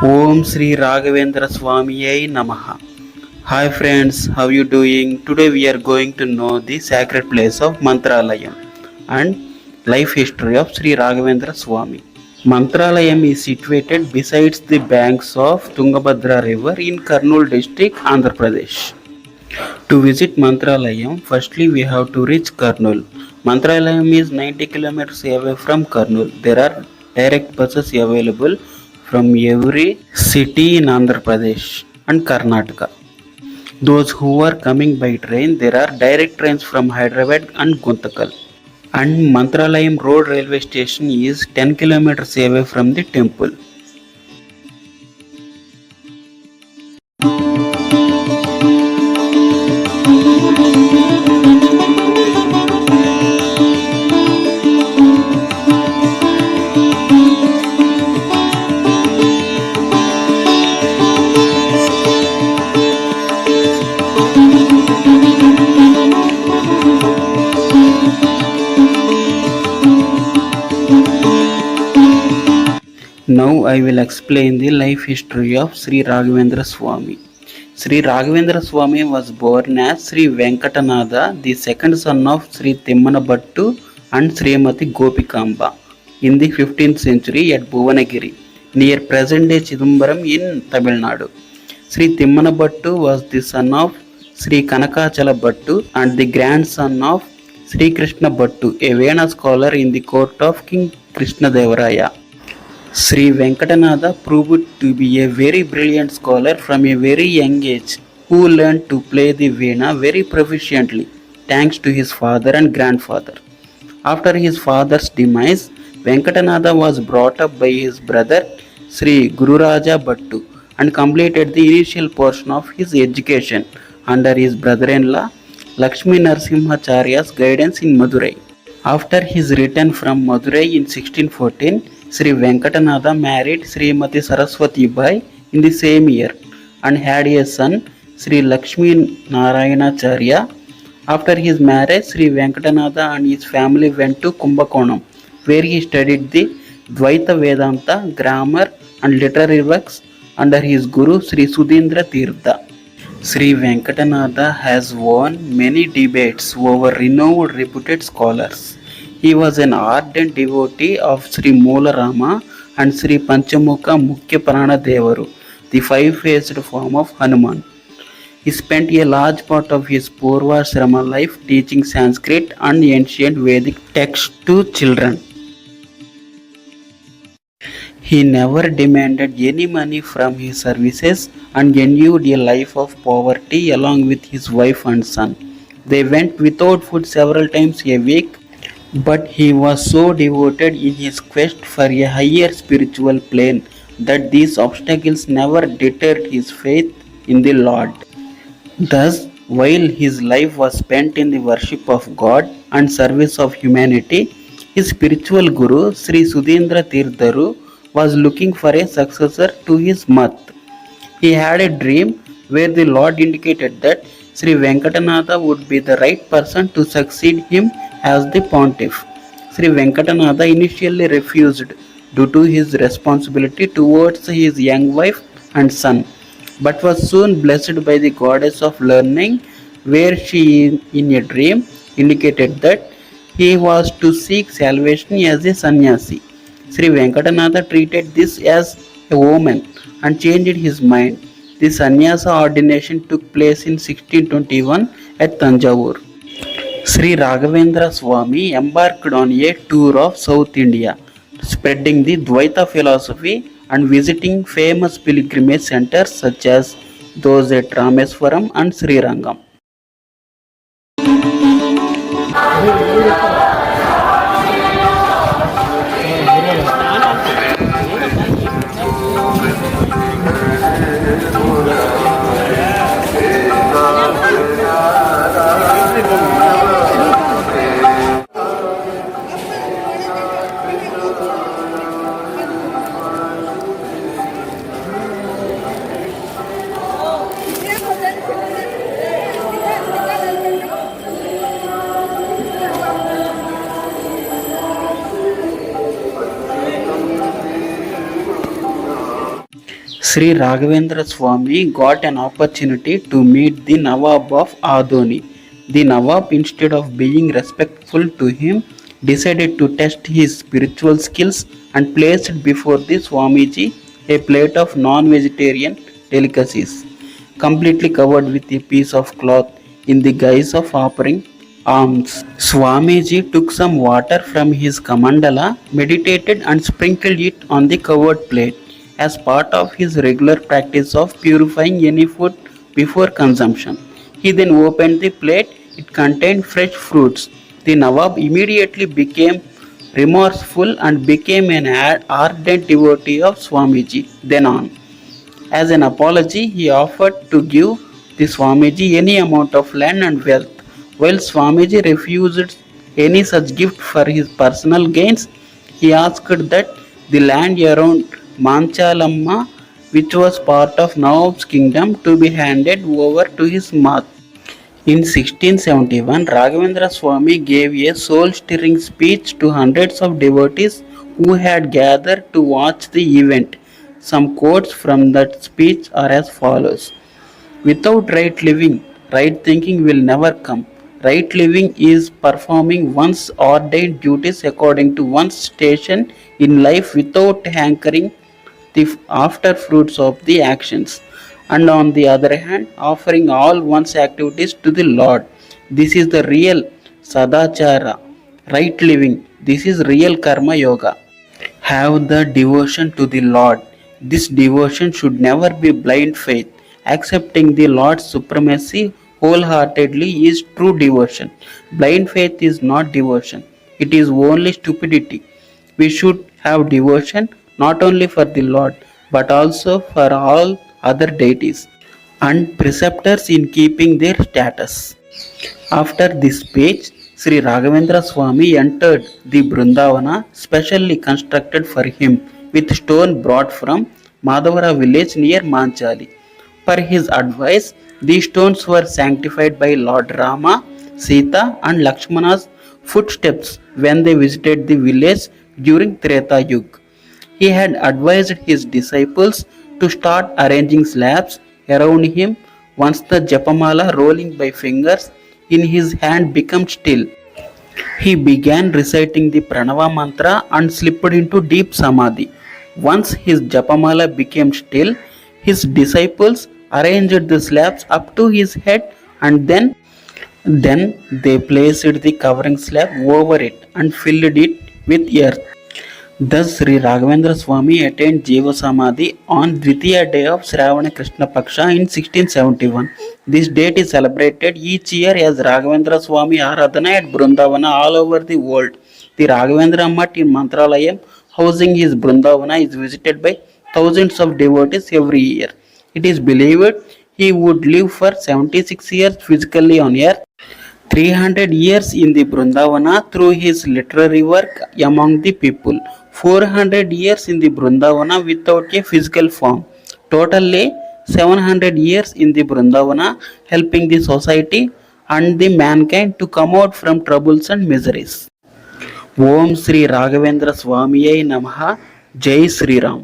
Om Sri Raghavendra Swamiyai Namaha. Hi friends, how you doing? Today we are going to know the sacred place of Mantralayam and life history of Sri Raghavendra Swami. Mantralayam is situated besides the banks of Tungabhadra river in Kurnool district, Andhra Pradesh. To visit Mantralayam, firstly we have to reach Kurnool. Mantralayam is 90 kilometers away from Kurnool. There are direct buses available from every city in Andhra Pradesh and Karnataka. Those who are coming by train, there are direct trains from Hyderabad and Guntakal. And Mantralayam Road railway station is 10 kilometers away from the temple. Now I will explain the life history of Sri Raghavendra Swami. Sri Raghavendra Swami was born as Sri Venkatanada, the second son of Sri Timmana Bhattu and Srimati Gopikamba in the 15th century at Bhuvanagiri, near present-day Chidambaram in Tamil Nadu. Sri Timmana Bhattu was the son of Sri Kanakachala Bhattu and the grandson of Sri Krishna Bhattu, a Vena scholar in the court of King Krishna Devaraya. Sri Venkatanada proved to be a very brilliant scholar from a very young age, who learned to play the veena very proficiently thanks to his father and grandfather. After his father's demise, Venkatanada was brought up by his brother Sri Gururaja Bhattu and completed the initial portion of his education under his brother-in-law Lakshmi Narasimhacharya's guidance in Madurai. After his return from Madurai in 1614, Sri Venkatanada married Srimati Saraswati Bai in the same year and had a son, Sri Lakshmi Narayanacharya. After his marriage, Sri Venkatanada and his family went to Kumbakonam, where he studied the Dvaita Vedanta, grammar and literary works under his guru Sri Sudindra Tirtha. Sri Venkatanada has won many debates over renowned reputed scholars. He was an ardent devotee of Sri Moolarama and Sri Panchamukha Mukhya Prana Devaru, the five-faced form of Hanuman. He spent a large part of his Purvashrama life teaching Sanskrit and ancient Vedic texts to children. He never demanded any money from his services and endured a life of poverty along with his wife and son. They went without food several times a week, but he was so devoted in his quest for a higher spiritual plane that these obstacles never deterred his faith in the Lord. Thus, while his life was spent in the worship of God and service of humanity, his spiritual guru Sri Sudindra Tirtharu was looking for a successor to his mat. He had a dream where the Lord indicated that Sri Venkatanada would be the right person to succeed him as the pontiff. Sri Venkatanada initially refused due to his responsibility towards his young wife and son, but was soon blessed by the goddess of learning, where she, in a dream, indicated that he was to seek salvation as a sannyasi. Sri Venkatanada treated this as a omen and changed his mind. The sannyasa ordination took place in 1621 at Tanjavur. Sri Raghavendra Swami embarked on a tour of South India, spreading the Dvaita philosophy and visiting famous pilgrimage centers such as those at Rameswaram and Srirangam. Sri Raghavendra Swami got an opportunity to meet the Nawab of Adoni. The Nawab, instead of being respectful to him, decided to test his spiritual skills and placed before the Swamiji a plate of non-vegetarian delicacies, completely covered with a piece of cloth in the guise of offering alms. Swamiji took some water from his kamandala, meditated and sprinkled it on the covered plate as part of his regular practice of purifying any food before consumption. He then opened the plate. It contained fresh fruits. The Nawab immediately became remorseful and became an ardent devotee of Swamiji. Then on. As an apology, he offered to give the Swamiji any amount of land and wealth. While Swamiji refused any such gift for his personal gains, he asked that the land around Manchalamma, which was part of Nawab's kingdom, to be handed over to his math. In 1671, Raghavendra Swami gave a soul-stirring speech to hundreds of devotees who had gathered to watch the event. Some quotes from that speech are as follows: without right living, right thinking will never come. Right living is performing one's ordained duties according to one's station in life without hankering the after fruits of the actions, and on the other hand, offering all one's activities to the Lord. This is the real sadachara, right living. This is real karma yoga. Have the devotion to the Lord. This devotion should never be blind faith. Accepting the Lord's supremacy wholeheartedly is true devotion. Blind faith is not devotion, it is only stupidity. We should have devotion not only for the Lord but also for all other deities and preceptors in keeping their status. After this speech, Sri Raghavendra Swami entered the Brindavana specially constructed for him with stone brought from Madhavara village near Manchali. Per his advice, these stones were sanctified by Lord Rama, Sita, and Lakshmana's footsteps when they visited the village during Treta Yuga. He had advised his disciples to start arranging slabs around him once the Japamala rolling by fingers in his hand became still. He began reciting the Pranava mantra and slipped into deep samadhi. Once his Japamala became still, his disciples arranged the slabs up to his head, and then they placed the covering slab over it and filled it with earth. Thus, Sri Raghavendra Swami attained Jiva Samadhi on Dvitiya day of Shravana Krishna Paksha in 1671. This date is celebrated each year as Raghavendra Swami Aradhana at Brindavana all over the world. The Raghavendra Mutt in Mantralayam, housing his Brindavana, is visited by thousands of devotees every year. It is believed he would live for 76 years physically on earth, 300 years in the Brindavana through his literary work among the people, 400 years in the Brindavana without a physical form. Totally 700 years in the Brindavana helping the society and the mankind to come out from troubles and miseries. Om Sri Raghavendra Swamiyai Namaha. Jai Sri Ram.